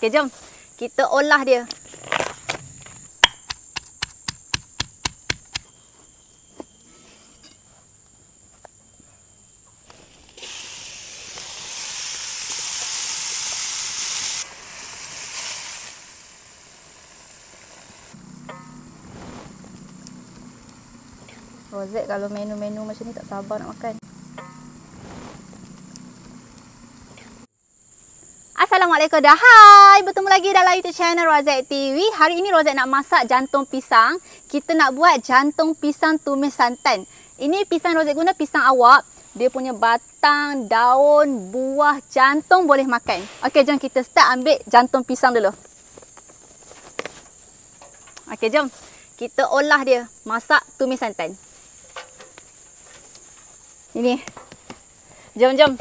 Okey, jom kita olah dia. Rozek kalau menu-menu macam ni tak sabar nak makan. Assalamualaikum dah. Hai, bertemu lagi dalam YouTube channel Rozek TV. Hari ini Rozek nak masak jantung pisang. Kita nak buat jantung pisang tumis santan. Ini pisang Rozek guna pisang awak. Dia punya batang, daun, buah, jantung boleh makan. Okey, jom kita start ambil jantung pisang dulu. Okey, jom kita olah dia, masak tumis santan. Ini. Jom.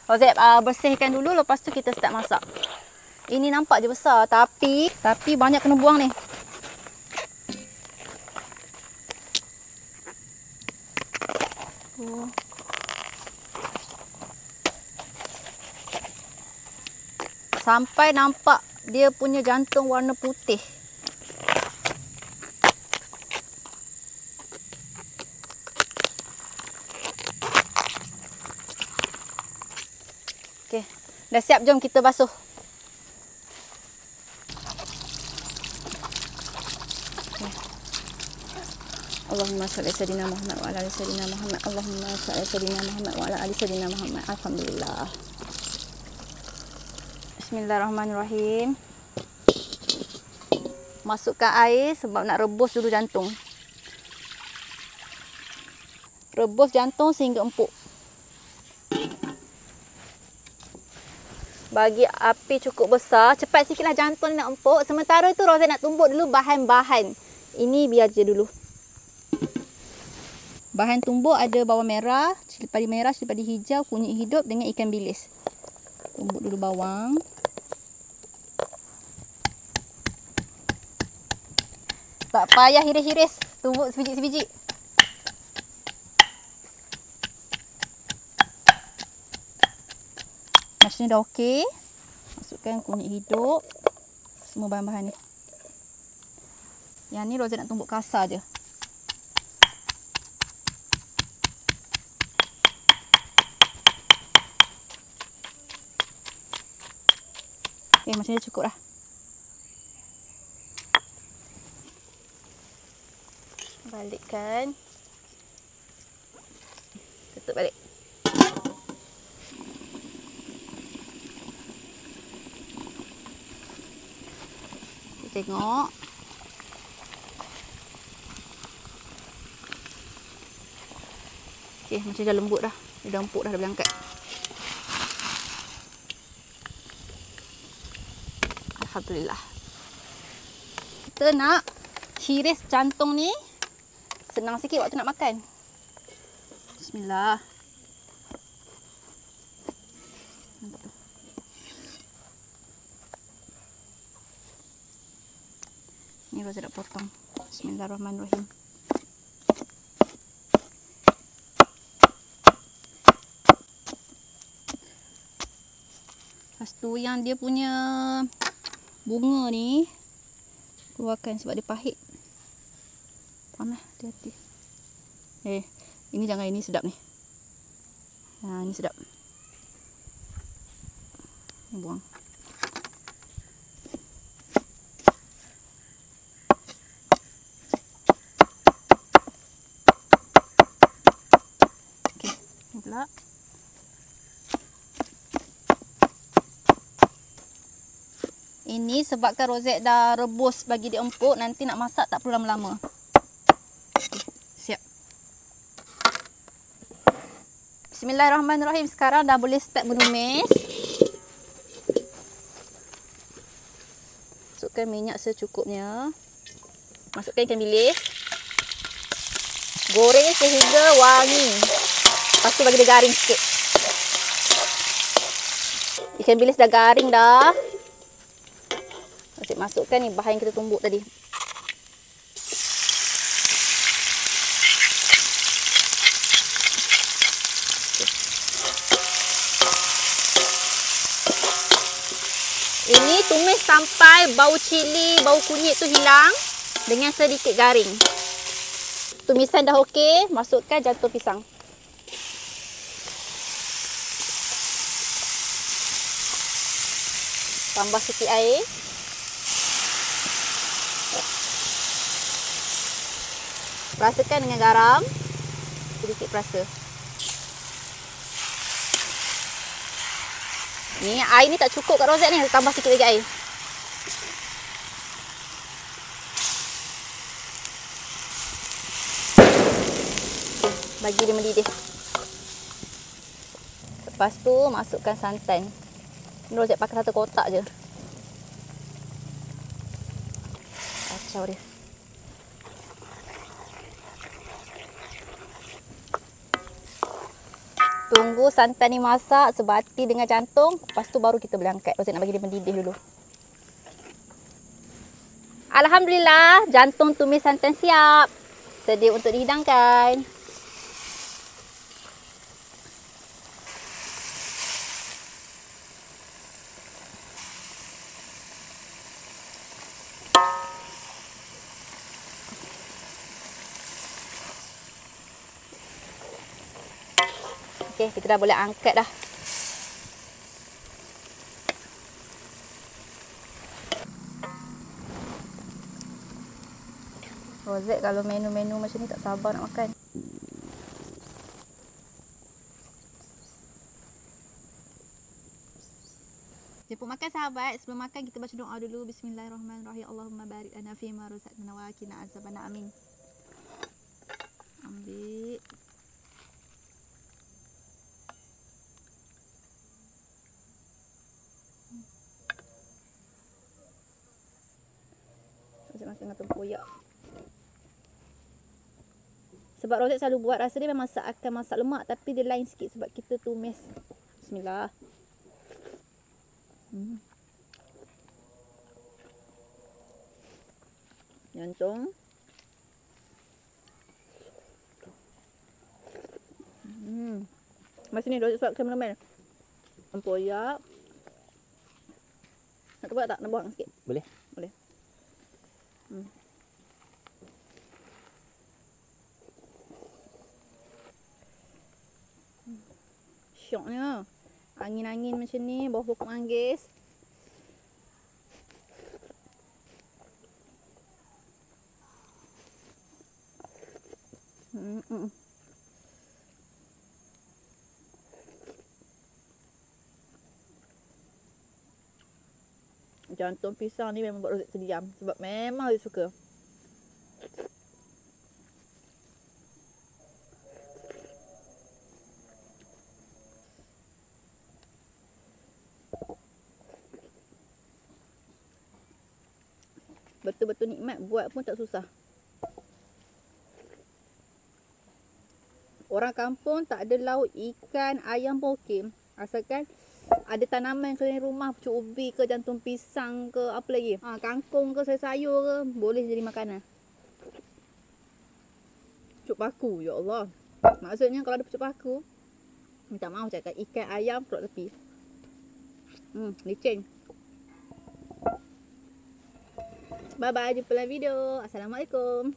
Rozek bersihkan dulu, lepas tu kita start masak. Ini nampak je besar, tapi banyak kena buang ni. Sampai nampak dia punya jantung warna putih. Okey, dah siap, jom kita basuh. Allahumma salli ala sayyidina Muhammad wa ala ali sayyidina Muhammad. Allahumma salli ala sayyidina Muhammad wa ala ali sayyidina Muhammad. Alhamdulillah. Bismillahirrahmanirrahim. Masukkan air sebab nak rebus dulu jantung. Rebus jantung sehingga empuk. Bagi api cukup besar, cepat sikitlah jantung ni nak empuk. Sementara tu Rozek nak tumbuk dulu bahan-bahan. Ini biar je dulu. Bahan tumbuk ada bawang merah, cili padi merah, cili padi hijau, kunyit hidup dengan ikan bilis. Tumbuk dulu bawang. Tak payah hiris-hiris, tumbuk sebiji-sebiji. Macam ni dah okey. Masukkan kunyit hidup. Semua bahan-bahan ni. Yang ni Rozek nak tumbuk kasar je. Okey, macam ni cukup dah. Balikkan. Tutup balik. Tengok. Okey, macam dah lembut dah. Dia dah empuk dah berangkat. Alhamdulillah. Kita nak hiris jantung ni. Senang sikit waktu nak makan. Bismillah. Ni Rozek nak potong. Bismillahirrahmanirrahim. Lepas tu yang dia punya bunga ni keluarkan sebab dia pahit. Panas, hati-hati. Ini jangan, ini sedap ni. Ini sedap. Ni buang. Pula. Ini sebabkan Rozek dah rebus bagi dia empuk, nanti nak masak tak perlu lama-lama. Siap. Bismillahirrahmanirrahim. Sekarang dah boleh start menumis. Masukkan minyak secukupnya. Masukkan ikan bilis. Goreng sehingga wangi. Lepas tu bagi dia garing sikit. Ikan bilis dah garing dah. Masukkan ni bahan yang kita tumbuk tadi. Ini tumis sampai bau cili, bau kunyit tu hilang dengan sedikit garing. Tumisan dah okey, masukkan jantung pisang. Tambah sikit air. Rasakan dengan garam. Sedikit perasa. Ni air ni tak cukup kat rozet ni, tambah sikit lagi air. Bagi dia mendidih. Lepas tu masukkan santan. Ni rozet pakai satu kotak je. Kacau dia. Tunggu santan ni masak sebati dengan jantung. Lepas tu baru kita boleh angkat. Rozet nak bagi dia mendidih dulu. Alhamdulillah, jantung tumis santan siap. Sedia untuk dihidangkan. Okey, kita dah boleh angkat dah. Rozet kalau menu-menu macam ni tak sabar nak makan. Jemput makan sahabat. Sebelum makan kita baca doa dulu. Bismillahirrahmanirrahim. Allahumma barik lana fi ma razaqtana wa qina azabannar. Amin. Ambil. Rozet makan dengan tempoyak. Sebab rozet selalu buat rasa dia memang akan masak lemak, tapi dia lain sikit sebab kita tumis. Bismillah. Jantung. Masa ni rozet sebab kameraman. Tempoyak. Nak tempoyak tak? Nak buang sikit? Boleh. Boleh. Syoknya. Angin-angin macam ni, bawah pokok manggis. Jantung pisang ni memang buat rozet terdiam sebab memang dia suka. Betul-betul nikmat, buat pun tak susah. Orang kampung tak ada lauk ikan, ayam pun okey. Asalkan ada tanaman keliling rumah, pucuk ubi ke, jantung pisang ke, apa lagi? Kangkung ke, sayur-sayur ke, boleh jadi makanan. Pucuk paku, ya Allah. Maksudnya kalau ada pucuk paku, minta maaf cakap ikan, ayam keluar tepi. Licin. Bye-bye, jumpa dalam video. Assalamualaikum.